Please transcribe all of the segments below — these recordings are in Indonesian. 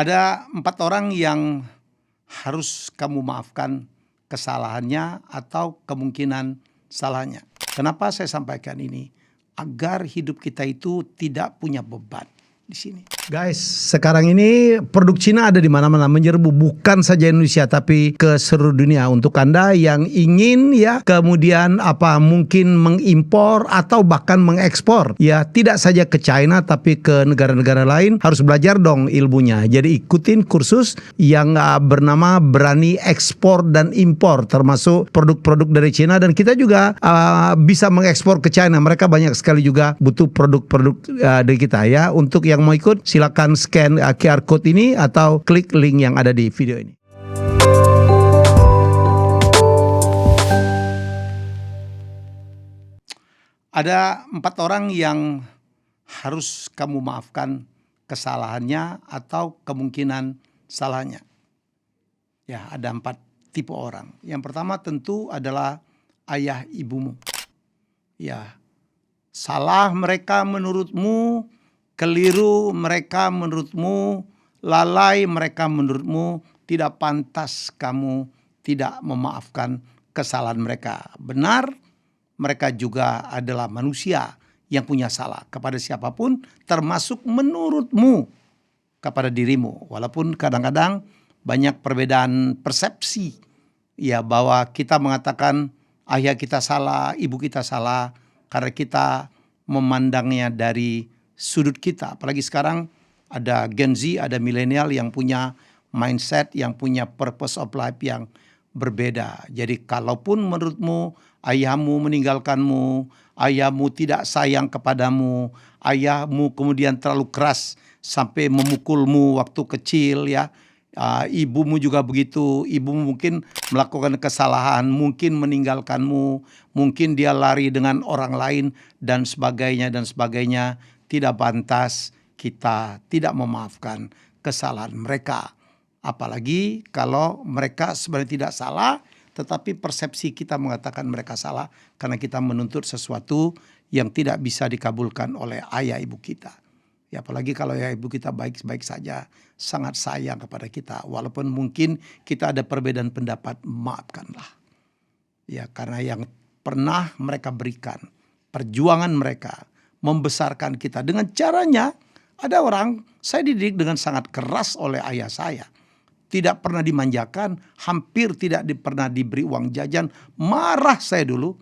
Ada 4 orang yang harus kamu maafkan kesalahannya atau kemungkinan salahnya. Kenapa saya sampaikan ini? Agar hidup kita itu tidak punya beban di sini. Guys, sekarang ini produk Cina ada di mana-mana menyerbu, bukan saja Indonesia tapi ke seluruh dunia. Untuk Anda yang ingin kemudian mungkin mengimpor atau bahkan mengekspor, tidak saja ke China tapi ke negara-negara lain, harus belajar dong ilmunya. Jadi ikutin kursus yang bernama Berani Ekspor dan Impor, termasuk produk-produk dari Cina, dan kita juga bisa mengekspor ke China. Mereka banyak sekali juga butuh produk-produk dari kita ya. Untuk yang mau ikut, silakan scan QR code ini atau klik link yang ada di video ini. Ada 4 orang yang harus kamu maafkan kesalahannya atau kemungkinan salahnya. Ya, ada 4 tipe orang. Yang pertama tentu adalah ayah ibumu. Ya, salah mereka menurutmu, keliru mereka menurutmu, lalai mereka menurutmu, tidak pantas kamu tidak memaafkan kesalahan mereka. Benar, mereka juga adalah manusia yang punya salah kepada siapapun, termasuk menurutmu kepada dirimu. Walaupun kadang-kadang banyak perbedaan persepsi, ya, bahwa kita mengatakan ayah kita salah, ibu kita salah, karena kita memandangnya dari sudut kita. Apalagi sekarang ada Gen Z, ada milenial yang punya mindset, yang punya purpose of life yang berbeda. Jadi kalaupun menurutmu ayahmu meninggalkanmu, ayahmu tidak sayang kepadamu, ayahmu kemudian terlalu keras sampai memukulmu waktu kecil, ya, ibumu juga begitu, ibumu mungkin melakukan kesalahan, mungkin meninggalkanmu, mungkin dia lari dengan orang lain dan sebagainya dan sebagainya. Tidak pantas kita tidak memaafkan kesalahan mereka. Apalagi kalau mereka sebenarnya tidak salah, tetapi persepsi kita mengatakan mereka salah karena kita menuntut sesuatu yang tidak bisa dikabulkan oleh ayah ibu kita. Ya, apalagi kalau ayah ibu kita baik-baik saja, sangat sayang kepada kita. Walaupun mungkin kita ada perbedaan pendapat, maafkanlah. Ya, karena yang pernah mereka berikan, perjuangan mereka, membesarkan kita dengan caranya. Ada orang, saya dididik dengan sangat keras oleh ayah saya, tidak pernah dimanjakan, hampir tidak pernah diberi uang jajan. Marah saya dulu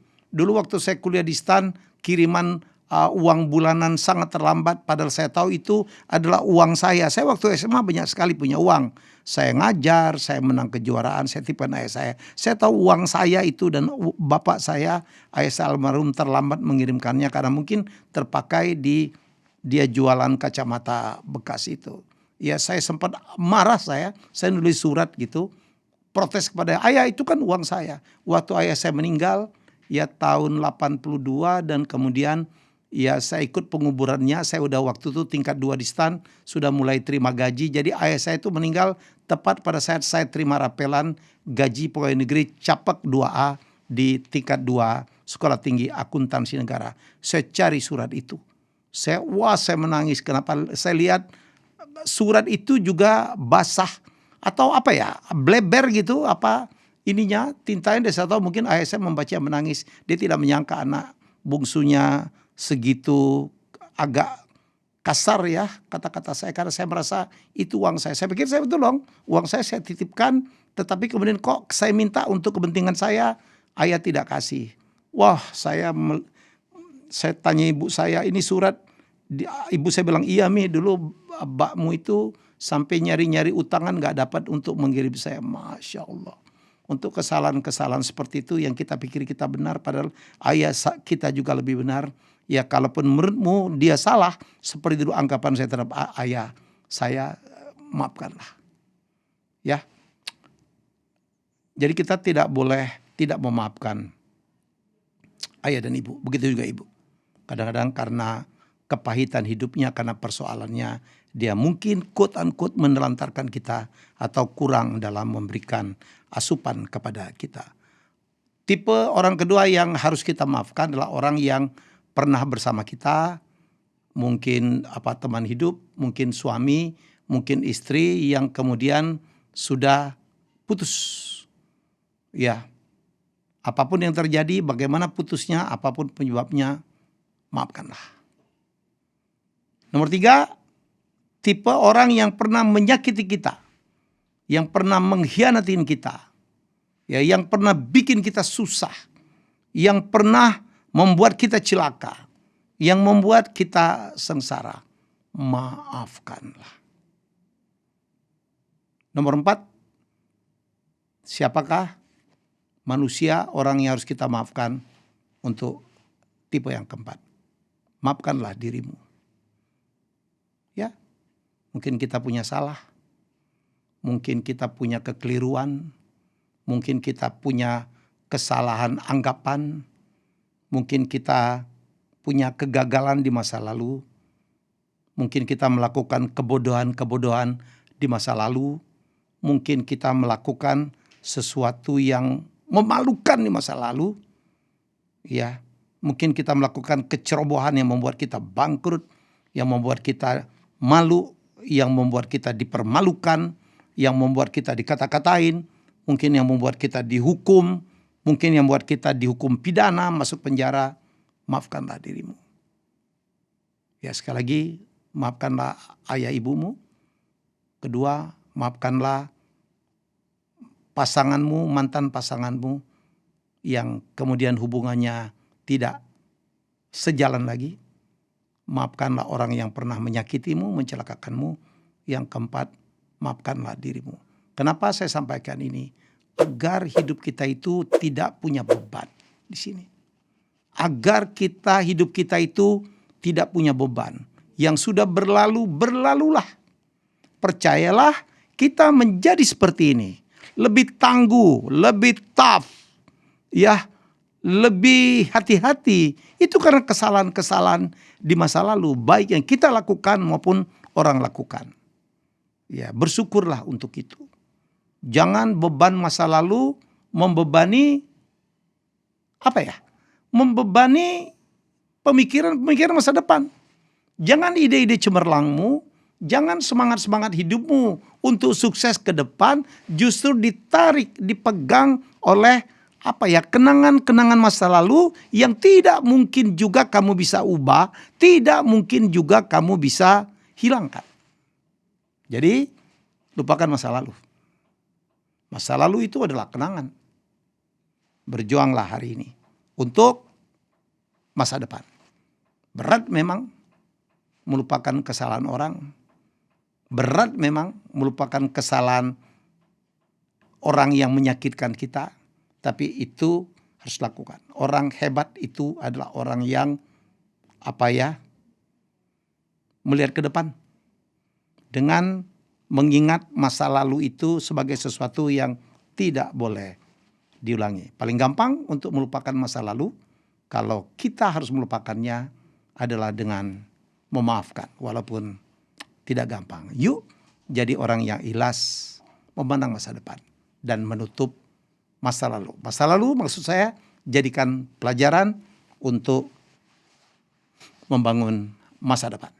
waktu saya kuliah di STAN, kiriman uang bulanan sangat terlambat, padahal saya tahu itu adalah uang saya. Saya waktu SMA banyak sekali punya uang. Saya ngajar, saya menang kejuaraan, saya tipkan ayah saya. Saya tahu uang saya itu, dan bapak saya, ayah saya almarhum, terlambat mengirimkannya karena mungkin terpakai di dia jualan kacamata bekas itu. Ya, saya sempat marah, saya nulis surat gitu, protes kepada ayah, itu kan uang saya. Waktu ayah saya meninggal, ya tahun 82, dan kemudian ya saya ikut penguburannya. Saya udah waktu itu tingkat 2 di STAN, sudah mulai terima gaji. Jadi ayah saya itu meninggal tepat pada saat saya terima rapelan gaji pegawai negeri Capek 2A di tingkat 2 Sekolah Tinggi Akuntansi Negara. Saya cari surat itu. Saya menangis. Kenapa? Saya lihat surat itu juga basah atau bleber gitu, ininya tintanya. Saya tahu mungkin ayah saya membaca menangis. Dia tidak menyangka anak bungsunya segitu agak kasar ya kata-kata saya, karena saya merasa itu uang saya. Saya pikir saya betul dong, uang saya titipkan, tetapi kemudian kok saya minta untuk kepentingan saya, ayah tidak kasih. Wah, saya tanya ibu saya, ini surat. Ibu saya bilang, iya Mi, dulu bakmu itu sampai nyari-nyari utangan gak dapat untuk mengirim saya. Masya Allah. Untuk kesalahan-kesalahan seperti itu yang kita pikir kita benar, padahal ayah kita juga lebih benar. Ya, kalaupun menurutmu dia salah, seperti dulu anggapan saya terhadap ayah saya, maafkanlah. Ya. Jadi kita tidak boleh tidak memaafkan ayah dan ibu. Begitu juga ibu. Kadang-kadang karena kepahitan hidupnya, karena persoalannya, dia mungkin quote-unquote menelantarkan kita atau kurang dalam memberikan asupan kepada kita. Tipe orang kedua yang harus kita maafkan adalah orang yang pernah bersama kita, mungkin teman hidup, mungkin suami, mungkin istri yang kemudian sudah putus. Ya, apapun yang terjadi, bagaimana putusnya, apapun penyebabnya, maafkanlah. Nomor 3, tipe orang yang pernah menyakiti kita, yang pernah mengkhianati kita, ya, yang pernah bikin kita susah, yang pernah membuat kita celaka, yang membuat kita sengsara. Maafkanlah. Nomor 4, siapakah manusia, orang yang harus kita maafkan? Untuk tipe yang keempat, maafkanlah dirimu. Ya, mungkin kita punya salah, mungkin kita punya kekeliruan, mungkin kita punya kesalahan anggapan, mungkin kita punya kegagalan di masa lalu, mungkin kita melakukan kebodohan-kebodohan di masa lalu, mungkin kita melakukan sesuatu yang memalukan di masa lalu, ya, mungkin kita melakukan kecerobohan yang membuat kita bangkrut, yang membuat kita malu, yang membuat kita dipermalukan, yang membuat kita dikata-katain, mungkin yang membuat kita dihukum, mungkin yang membuat kita dihukum pidana, masuk penjara. Maafkanlah dirimu. Ya, sekali lagi, maafkanlah ayah ibumu. Kedua, maafkanlah pasanganmu, mantan pasanganmu yang kemudian hubungannya tidak sejalan lagi. Maafkanlah orang yang pernah menyakitimu, mencelakakanmu. Yang keempat, maafkanlah dirimu. Kenapa saya sampaikan ini? Agar hidup kita itu tidak punya beban di sini. Agar hidup kita itu tidak punya beban. Yang sudah berlalu, berlalulah. Percayalah, kita menjadi seperti ini. Lebih tangguh, lebih tough, ya, lebih hati-hati. Itu karena kesalahan-kesalahan di masa lalu, baik yang kita lakukan maupun orang lakukan. Ya, bersyukurlah untuk itu. Jangan beban masa lalu membebani membebani pemikiran masa depan. Jangan ide-ide cemerlangmu, jangan semangat-semangat hidupmu untuk sukses ke depan justru ditarik, dipegang oleh kenangan-kenangan masa lalu yang tidak mungkin juga kamu bisa ubah, tidak mungkin juga kamu bisa hilangkan. Jadi, lupakan masa lalu. Masa lalu itu adalah kenangan. Berjuanglah hari ini untuk masa depan. Berat memang melupakan kesalahan orang. Berat memang melupakan kesalahan orang yang menyakitkan kita. Tapi itu harus lakukan. Orang hebat itu adalah orang yang melihat ke depan. Dengan mengingat masa lalu itu sebagai sesuatu yang tidak boleh diulangi. Paling gampang untuk melupakan masa lalu, kalau kita harus melupakannya adalah dengan memaafkan, walaupun tidak gampang. Yuk jadi orang yang ikhlas, memandang masa depan dan menutup masa lalu. Masa lalu maksud saya jadikan pelajaran untuk membangun masa depan.